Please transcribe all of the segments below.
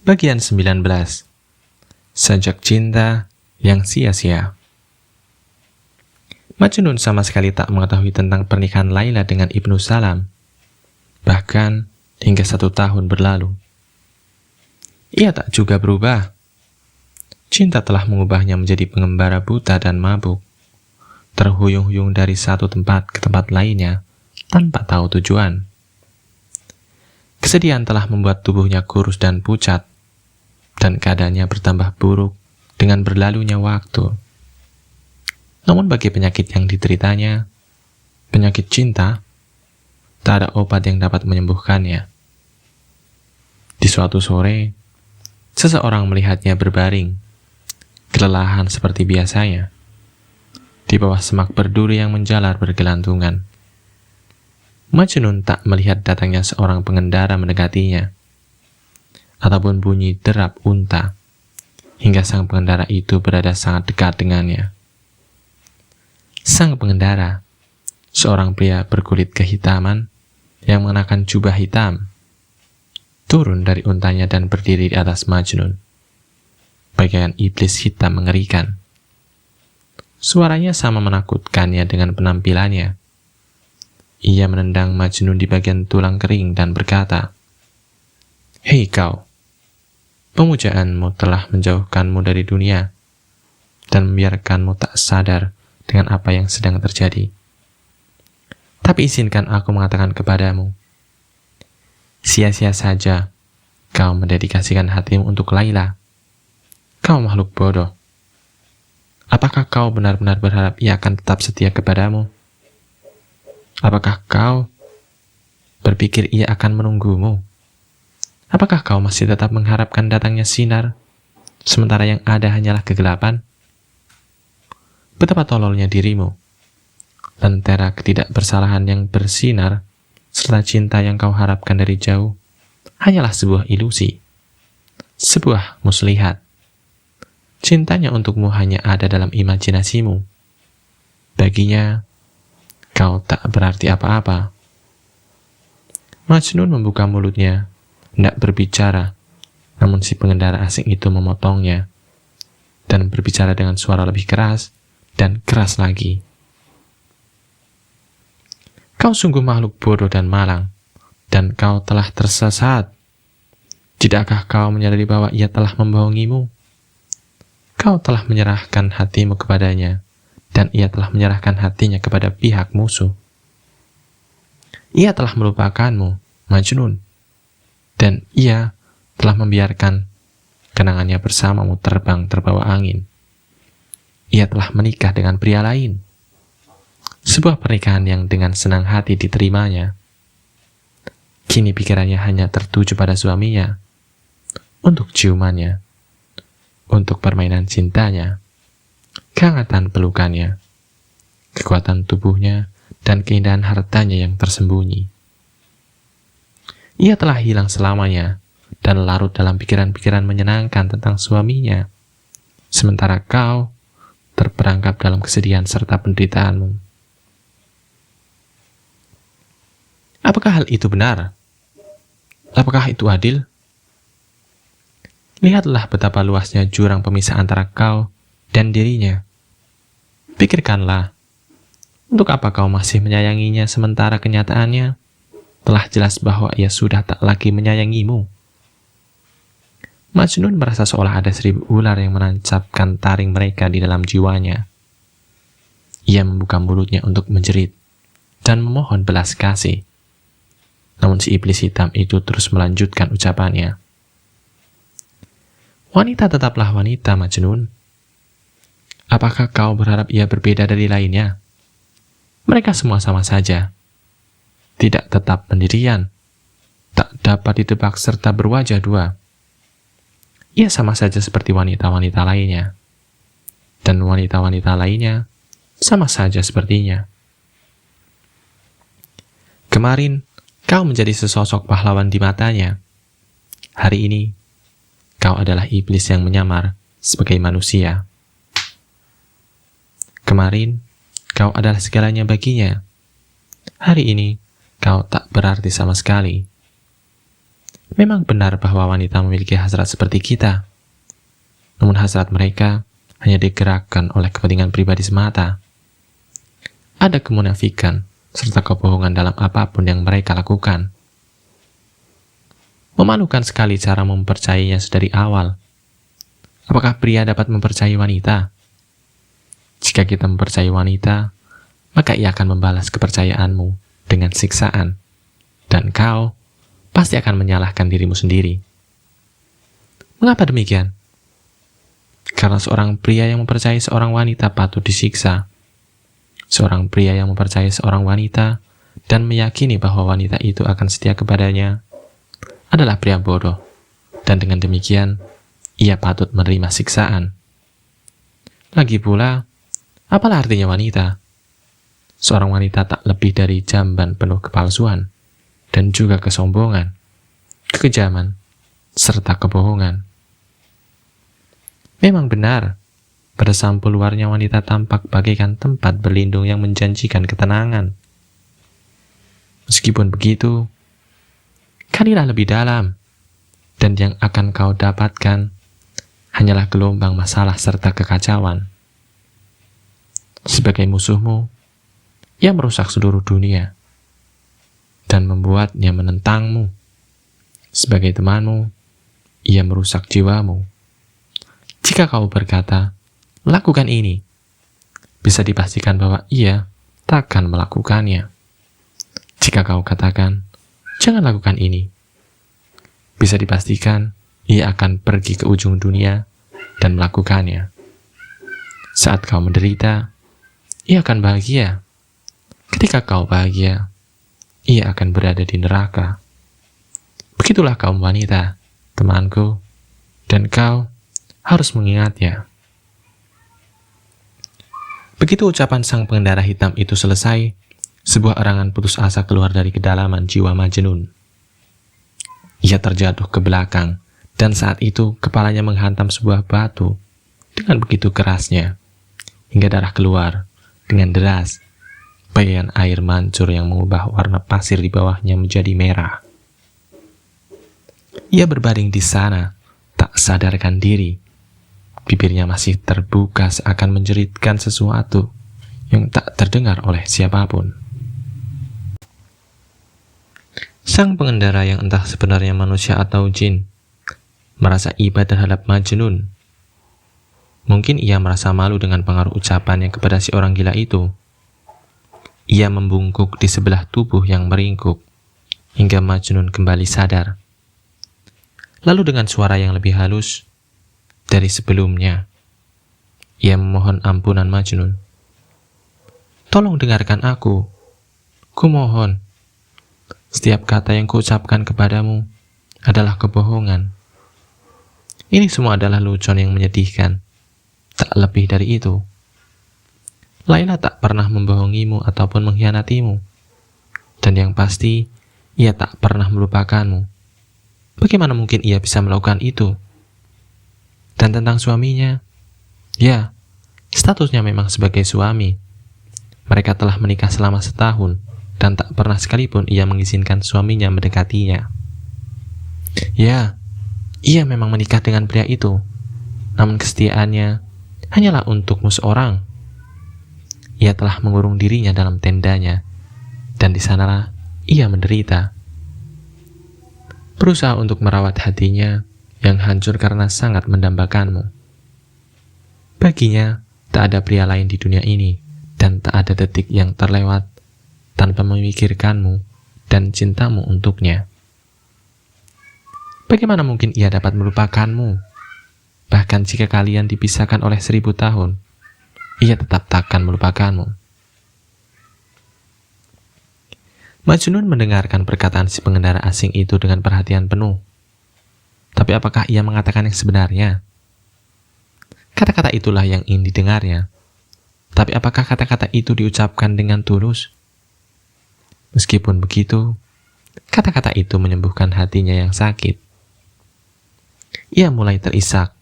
Bagian 19. Sajak cinta yang sia-sia. Majnun sama sekali tak mengetahui tentang pernikahan Laila dengan Ibnu Salam, bahkan hingga 1 tahun berlalu. Ia tak juga berubah. Cinta telah mengubahnya menjadi pengembara buta dan mabuk, terhuyung-huyung dari satu tempat ke tempat lainnya tanpa tahu tujuan. Kesedihan telah membuat tubuhnya kurus dan pucat, dan keadaannya bertambah buruk dengan berlalunya waktu. Namun bagi penyakit yang dideritanya, penyakit cinta, tak ada obat yang dapat menyembuhkannya. Di suatu sore, seseorang melihatnya berbaring, kelelahan seperti biasanya, di bawah semak berduri yang menjalar bergelantungan. Majnun tak melihat datangnya seorang pengendara mendekatinya, ataupun bunyi derap unta, hingga sang pengendara itu berada sangat dekat dengannya. Sang pengendara, seorang pria berkulit kehitaman yang mengenakan jubah hitam, turun dari untanya dan berdiri di atas Majnun, bagaikan iblis hitam mengerikan. Suaranya sama menakutkannya dengan penampilannya. Ia menendang Majnun di bagian tulang kering dan berkata, "Hei kau, pemujaanmu telah menjauhkanmu dari dunia dan membiarkanmu tak sadar dengan apa yang sedang terjadi. Tapi izinkan aku mengatakan kepadamu, sia-sia saja kau mendedikasikan hatimu untuk Laila. Kau makhluk bodoh. Apakah kau benar-benar berharap ia akan tetap setia kepadamu? Apakah kau berpikir ia akan menunggumu? Apakah kau masih tetap mengharapkan datangnya sinar, sementara yang ada hanyalah kegelapan? Betapa tololnya dirimu. Lentera ketidakbersalahan yang bersinar, serta cinta yang kau harapkan dari jauh, hanyalah sebuah ilusi, sebuah muslihat. Cintanya untukmu hanya ada dalam imajinasimu. Baginya, kau tak berarti apa-apa." Majnun membuka mulutnya, hendak berbicara, namun si pengendara asing itu memotongnya, dan berbicara dengan suara lebih keras dan keras lagi. "Kau sungguh makhluk bodoh dan malang, dan kau telah tersesat. Tidakkah kau menyadari bahwa ia telah membohongimu? Kau telah menyerahkan hatimu kepadanya, dan ia telah menyerahkan hatinya kepada pihak musuh. Ia telah melupakanmu, Majnun, dan ia telah membiarkan kenangannya bersamamu terbang terbawa angin. Ia telah menikah dengan pria lain, sebuah pernikahan yang dengan senang hati diterimanya. Kini pikirannya hanya tertuju pada suaminya, untuk ciumannya, untuk permainan cintanya, kehangatan pelukannya, kekuatan tubuhnya, dan keindahan hartanya yang tersembunyi. Ia telah hilang selamanya dan larut dalam pikiran-pikiran menyenangkan tentang suaminya, sementara kau terperangkap dalam kesedihan serta penderitaanmu. Apakah hal itu benar? Apakah itu adil? Lihatlah betapa luasnya jurang pemisah antara kau dan dirinya. Pikirkanlah, untuk apa kau masih menyayanginya sementara kenyataannya telah jelas bahwa ia sudah tak lagi menyayangimu. Majnun merasa seolah ada 1000 ular yang menancapkan taring mereka di dalam jiwanya. Ia membuka mulutnya untuk menjerit dan memohon belas kasih. Namun si iblis hitam itu terus melanjutkan ucapannya. "Wanita tetaplah wanita, Majnun. Apakah kau berharap ia berbeda dari lainnya? Mereka semua sama saja. Tidak tetap pendirian, tak dapat ditebak serta berwajah dua. Ia sama saja seperti wanita-wanita lainnya. Dan wanita-wanita lainnya sama saja sepertinya. Kemarin, kau menjadi sesosok pahlawan di matanya. Hari ini, kau adalah iblis yang menyamar sebagai manusia. Kemarin, kau adalah segalanya baginya. Hari ini, kau tak berarti sama sekali. Memang benar bahwa wanita memiliki hasrat seperti kita, namun hasrat mereka hanya digerakkan oleh kepentingan pribadi semata. Ada kemunafikan serta kebohongan dalam apapun yang mereka lakukan. Memalukan sekali cara mempercayainya sedari awal. Apakah pria dapat mempercayai wanita? Jika kita mempercayai wanita, maka ia akan membalas kepercayaanmu dengan siksaan, dan kau pasti akan menyalahkan dirimu sendiri. Mengapa demikian? Karena seorang pria yang mempercayai seorang wanita patut disiksa. Seorang pria yang mempercayai seorang wanita dan meyakini bahwa wanita itu akan setia kepadanya adalah pria bodoh, dan dengan demikian ia patut menerima siksaan. Lagi pula, apalah artinya wanita? Seorang wanita tak lebih dari jamban penuh kepalsuan dan juga kesombongan, kekejaman, serta kebohongan. Memang benar, pada sampul luarnya wanita tampak bagaikan tempat berlindung yang menjanjikan ketenangan. Meskipun begitu, ganilah lebih dalam, dan yang akan kau dapatkan hanyalah gelombang masalah serta kekacauan. Sebagai musuhmu, ia merusak seluruh dunia dan membuatnya menentangmu. Sebagai temanmu, ia merusak jiwamu. Jika kau berkata, lakukan ini, bisa dipastikan bahwa ia takkan melakukannya. Jika kau katakan, jangan lakukan ini, bisa dipastikan ia akan pergi ke ujung dunia dan melakukannya. Saat kau menderita, ia akan bahagia. Ketika kau bahagia, ia akan berada di neraka. Begitulah kaum wanita, temanku, dan kau harus mengingatnya. Begitu ucapan sang pengendara hitam itu selesai, sebuah erangan putus asa keluar dari kedalaman jiwa Majnun. Ia terjatuh ke belakang, dan saat itu kepalanya menghantam sebuah batu dengan begitu kerasnya, hingga darah keluar dengan deras. Bagian air mancur yang mengubah warna pasir di bawahnya menjadi merah. Ia berbaring di sana, tak sadarkan diri. Bibirnya masih terbuka seakan menjeritkan sesuatu yang tak terdengar oleh siapapun. Sang pengendara yang entah sebenarnya manusia atau jin, merasa iba terhadap Majnun. Mungkin ia merasa malu dengan pengaruh ucapannya kepada si orang gila itu. Ia membungkuk di sebelah tubuh yang meringkuk, hingga Majnun kembali sadar. Lalu dengan suara yang lebih halus dari sebelumnya, ia memohon ampunan Majnun. Tolong dengarkan aku. Kumohon. Setiap kata yang kuucapkan kepadamu adalah kebohongan. Ini semua adalah lelucon yang menyedihkan. Tak lebih dari itu. Laila tak pernah membohongimu ataupun mengkhianatimu. Dan yang pasti, ia tak pernah melupakanmu. Bagaimana mungkin ia bisa melakukan itu? Dan tentang suaminya, ya, statusnya memang sebagai suami. Mereka telah menikah selama setahun, dan tak pernah sekalipun ia mengizinkan suaminya mendekatinya. Ya, ia memang menikah dengan pria itu, namun kesetiaannya hanyalah untukmu seorang. Ia telah mengurung dirinya dalam tendanya, dan di sanalah ia menderita. Berusaha untuk merawat hatinya yang hancur karena sangat mendambakanmu. Baginya, tak ada pria lain di dunia ini, dan tak ada detik yang terlewat tanpa memikirkanmu dan cintamu untuknya. Bagaimana mungkin ia dapat melupakanmu? Bahkan jika kalian dipisahkan oleh 1000 tahun, ia tetap takkan melupakanmu. Majnun mendengarkan perkataan si pengendara asing itu dengan perhatian penuh. Tapi apakah ia mengatakan yang sebenarnya? Kata-kata itulah yang ingin didengarnya. Tapi apakah kata-kata itu diucapkan dengan tulus? Meskipun begitu, kata-kata itu menyembuhkan hatinya yang sakit. Ia mulai terisak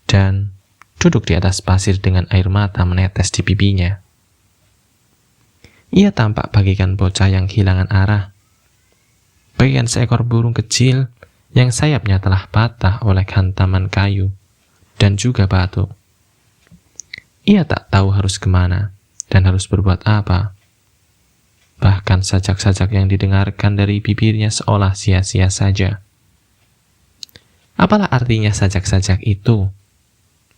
dan duduk di atas pasir dengan air mata menetes di pipinya. Ia tampak bagaikan bocah yang kehilangan arah, bagaikan seekor burung kecil yang sayapnya telah patah oleh hantaman kayu dan juga batu. Ia tak tahu harus kemana dan harus berbuat apa. Bahkan sajak-sajak yang didengarkan dari bibirnya seolah sia-sia saja. Apalah artinya sajak-sajak itu?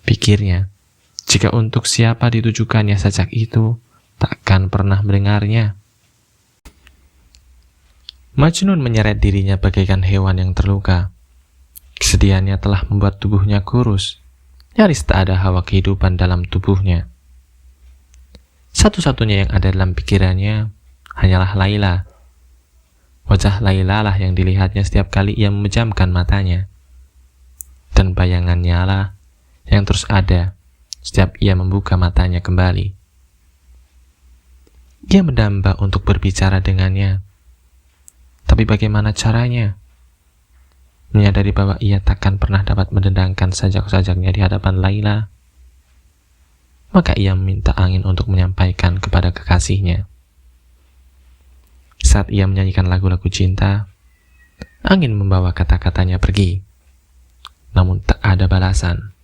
Pikirnya, jika untuk siapa ditujukannya sajak itu, takkan pernah mendengarnya. Majnun menyeret dirinya bagaikan hewan yang terluka. Kesedihannya telah membuat tubuhnya kurus. Nyaris tak ada hawa kehidupan dalam tubuhnya. Satu-satunya yang ada dalam pikirannya hanyalah Laila. Wajah Laila lah yang dilihatnya setiap kali ia memejamkan matanya. Dan bayangannya lah yang terus ada setiap ia membuka matanya kembali. Ia mendamba untuk berbicara dengannya. Tapi bagaimana caranya? Menyadari bahwa ia takkan pernah dapat mendendangkan sajak-sajaknya di hadapan Laila, maka ia meminta angin untuk menyampaikan kepada kekasihnya. Saat ia menyanyikan lagu-lagu cinta, angin membawa kata-katanya pergi, namun tak ada balasan.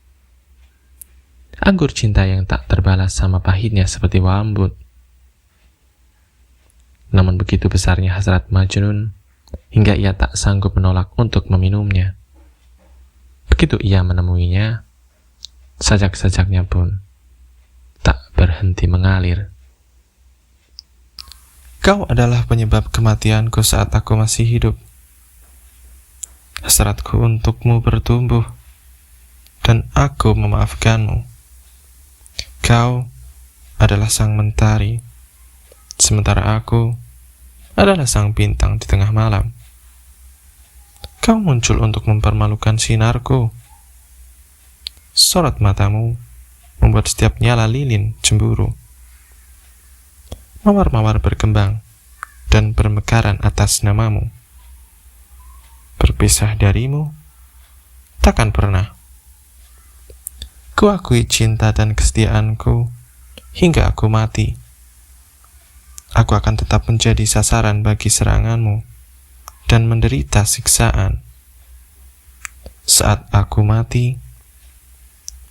Anggur cinta yang tak terbalas sama pahitnya seperti wambut. Namun begitu besarnya hasrat Majnun, hingga ia tak sanggup menolak untuk meminumnya. Begitu ia menemuinya, sajak-sajaknya pun tak berhenti mengalir. Kau adalah penyebab kematianku saat aku masih hidup. Hasratku untukmu bertumbuh, dan aku memaafkanmu. Kau adalah sang mentari, sementara aku adalah sang bintang di tengah malam. Kau muncul untuk mempermalukan sinarku. Sorot matamu membuat setiap nyala lilin cemburu. Mawar-mawar berkembang dan bermekaran atas namamu. Berpisah darimu takkan pernah. Kuakui cinta dan kesetiaanku hingga aku mati. Aku akan tetap menjadi sasaran bagi seranganmu dan menderita siksaan. Saat aku mati,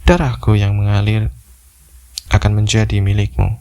darahku yang mengalir akan menjadi milikmu.